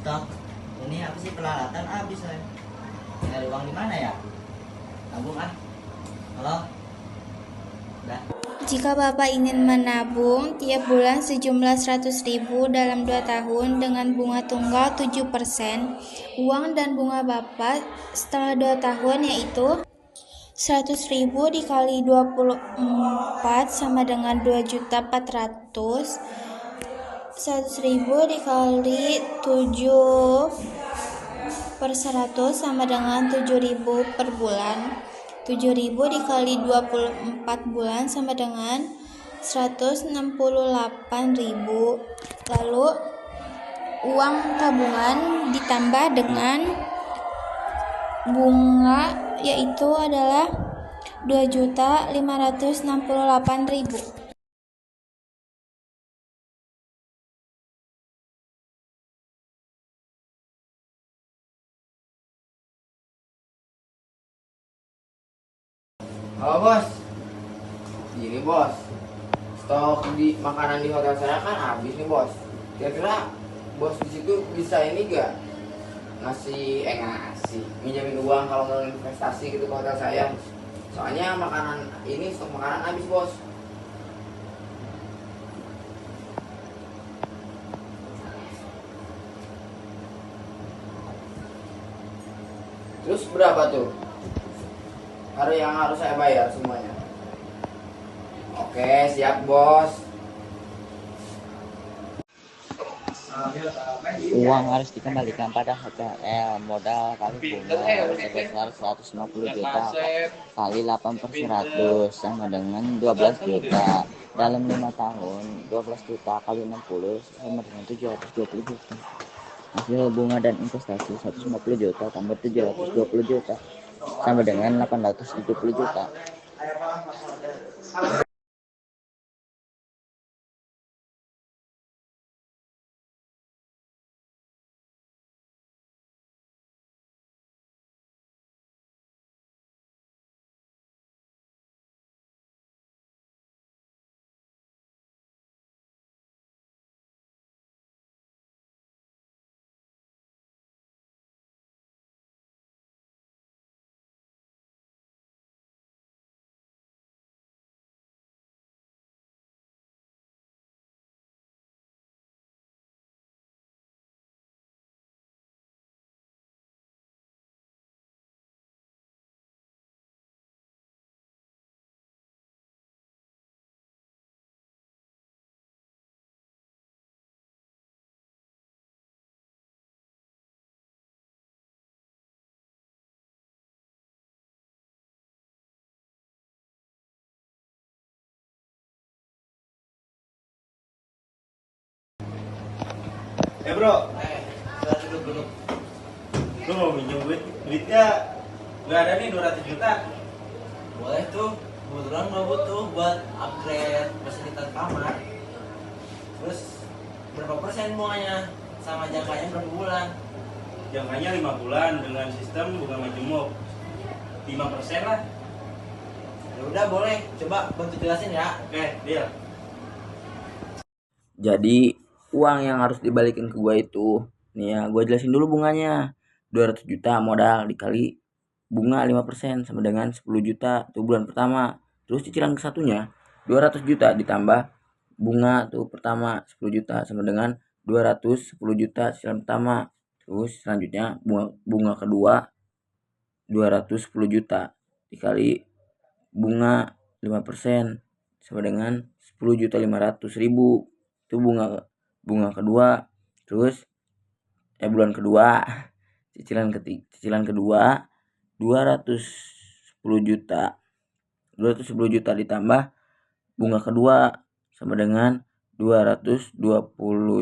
toh ini apa sih, peralatan habis saya. Nyari uang di mana ya? Nabung ah. Halo. Udah. Jika Bapak ingin menabung tiap bulan sejumlah 100.000 dalam 2 tahun dengan bunga tunggal 7%, uang dan bunga Bapak setelah 2 tahun yaitu 100.000 dikali 24 sama dengan 2.400.000. 100.000 dikali 7 per 100 sama dengan 7.000 per bulan. 7.000 dikali 24 bulan sama dengan 168.000. Lalu uang tabungan ditambah dengan bunga yaitu adalah 2.568.000. Halo bos, ini bos, stok di makanan di hotel saya kan habis nih bos. Kira-kira bos di situ bisa ini gak ngasih minjamin uang kalau mau investasi gitu ke hotel saya. Soalnya makanan ini stok makanan habis bos. Terus berapa tuh? Yang harus saya bayar semuanya. Oke, siap bos. Uang harus dikembalikan pada HTL. Modal kali bunga sebesar 150 juta kali 8 per 100 sama dengan 12 juta. Dalam 5 tahun 12 juta kali 60 sama dengan 720 juta. Hasil bunga dan investasi 150 juta tambah 720 juta sama dengan 870 juta. Bro, duduk. Lu mau minjem duitnya nggak ada nih 200 juta. Boleh tuh, kebetulan gue butuh buat upgrade fasilitas kamar. Terus berapa persen bunganya sama jangkanya berapa bulan? Jangkanya 5 bulan dengan sistem bunga majemuk 5% lah. Ya udah boleh, coba bantu jelasin ya. Oke, deal. Jadi uang yang harus dibalikin ke gua itu, nih ya, gua jelasin dulu bunganya. 200 juta modal dikali bunga 5% sama dengan 10 juta tuh bulan pertama. Terus cicilan ke satunya 200 juta ditambah bunga tuh pertama 10 juta sama dengan 210 juta cicilan pertama. Terus selanjutnya bunga kedua 210 juta dikali bunga 5% sama dengan 10.500.000. Itu bunga kedua. Terus bulan kedua cicilan kedua 210 juta 210 juta ditambah bunga kedua sama dengan 220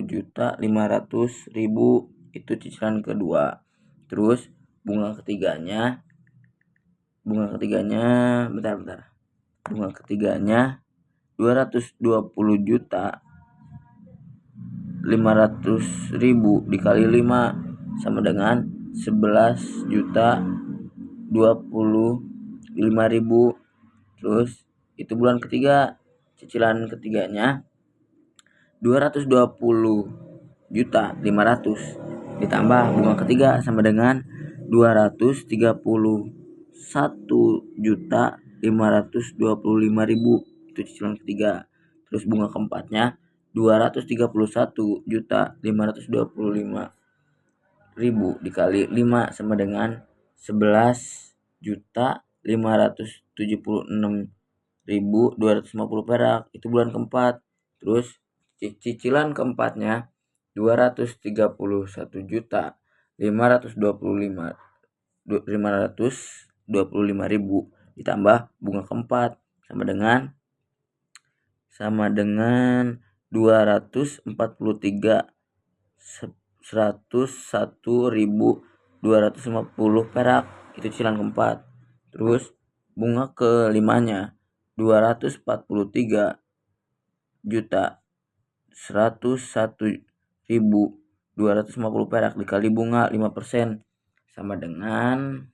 juta 500.000. Itu cicilan kedua. Terus bunga ketiganya bentar bunga ketiganya 220 juta 500.000 dikali 5 sama dengan 11 juta 25.000. Terus itu bulan ketiga, cicilan ketiganya 220 juta 500 ditambah bunga ketiga sama dengan 231.525.000, itu cicilan ketiga. Terus bunga keempatnya 231.525.000 dikali 5 sama dengan 11.576.250 perak, itu bulan keempat. Terus cicilan keempatnya 231.525.000 ditambah bunga keempat sama dengan 241.250 perak, itu cicilan keempat. Terus bunga kelimanya 241.101.250 perak dikali bunga 5% sama dengan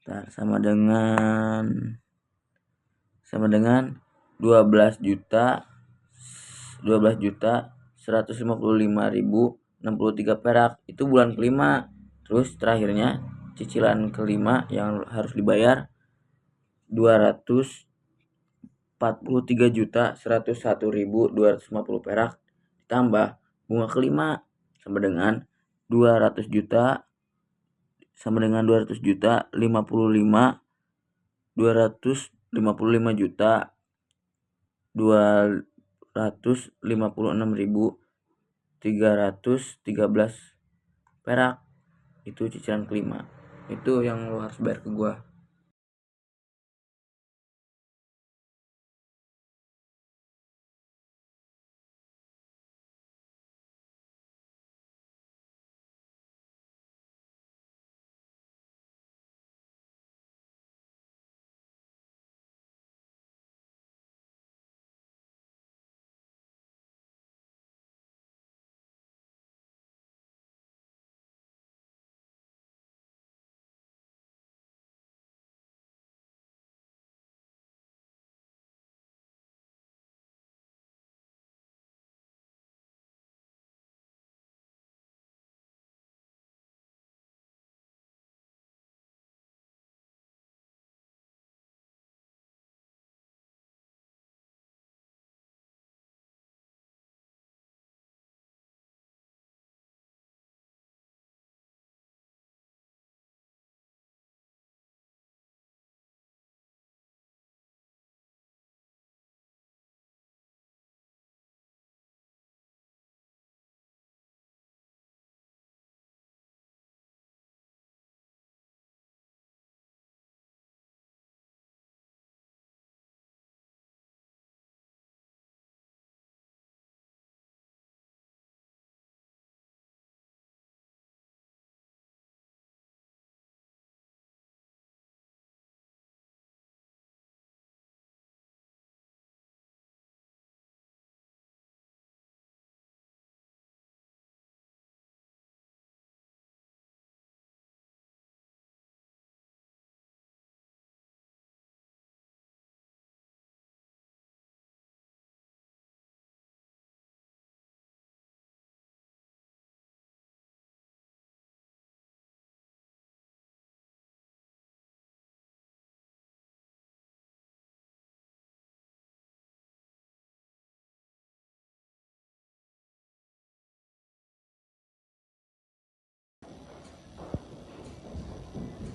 12.155.063 perak, itu bulan kelima. Terus terakhirnya cicilan kelima yang harus dibayar 243.101.250 perak ditambah bunga kelima sama dengan 200 juta 255.256.313 perak, itu cicilan kelima. Itu yang lo harus bayar ke gua.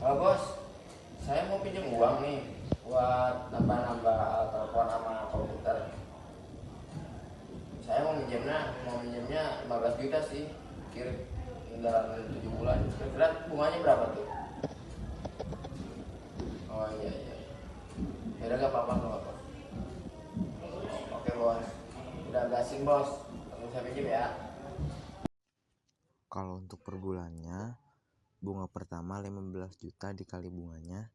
Bos, saya mau pinjam uang nih buat nambah-nambah telepon sama komputer. Saya mau minjemnya 15 juta sih, dalam 7 bulan. Kira-kira bunganya berapa tuh? Oh iya. Ya udah, gak apa-apa. Oke bos, udah gasin bos, langsung saya pinjam ya. Kalau untuk per bulannya, bunga pertama 15 juta dikali bunganya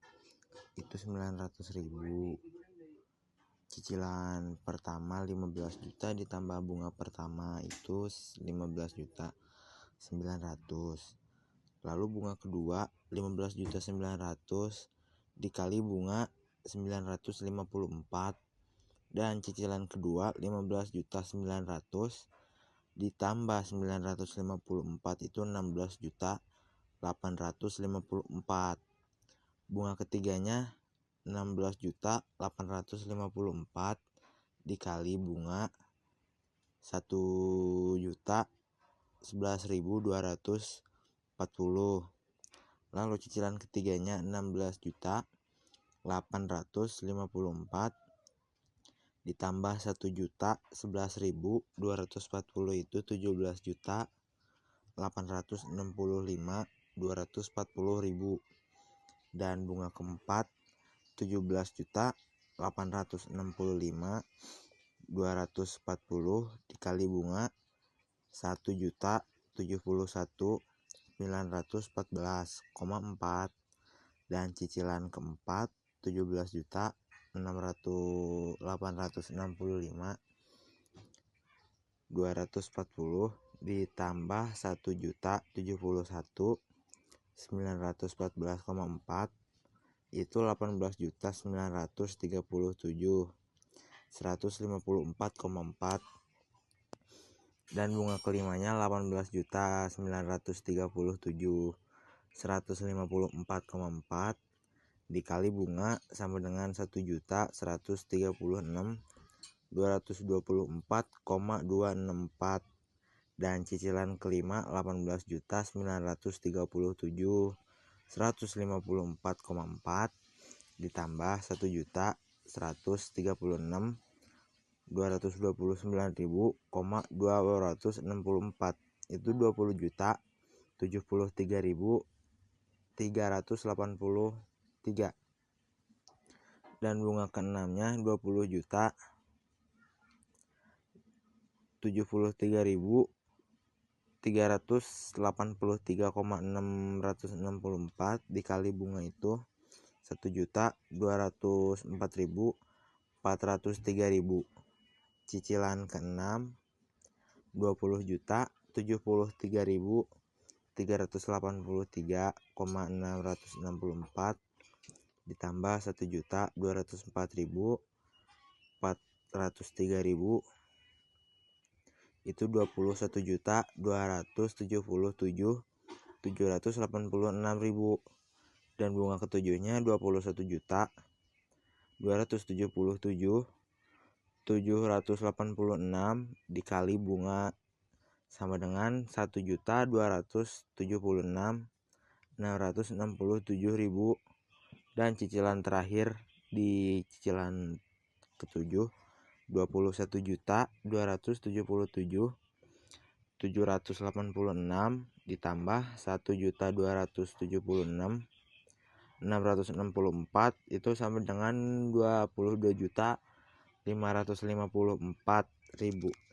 itu 900.000. Cicilan pertama 15 juta ditambah bunga pertama itu 15 juta 900. Lalu bunga kedua 15 juta 900 dikali bunga 954, dan cicilan kedua 15 juta 900 ditambah 954 itu 16.854. Bunga ketiganya 16.854 dikali bunga 1.011.240. Lalu cicilan ketiganya 16.854 ditambah 1.011.240 itu 17.865.240.000. Dan bunga keempat 17.865.240 dikali bunga 1.071.914,4. Dan cicilan keempat 17.865.240 ditambah 1.071.914,4 itu 18.937.154,4. Dan bunga kelimanya 18.937.154,4 dikali bunga sama dengan 1.136.224,264. Dan cicilan kelima 18.937.154,4 ditambah 1.129.264 itu 20.073.383. Dan bunga keenamnya 20.073.383,664 dikali bunga itu 1.204.403.000. Cicilan keenam 20.073.383,664 ditambah 1.204.403.000 itu 21.277.786.000. Dan bunga ketujuhnya 21.277.786 dikali bunga sama dengan 1.276.667.000. Dan cicilan terakhir di cicilan ketujuh 21.277.786 ditambah 1.276.664 itu sama dengan 22.554.000.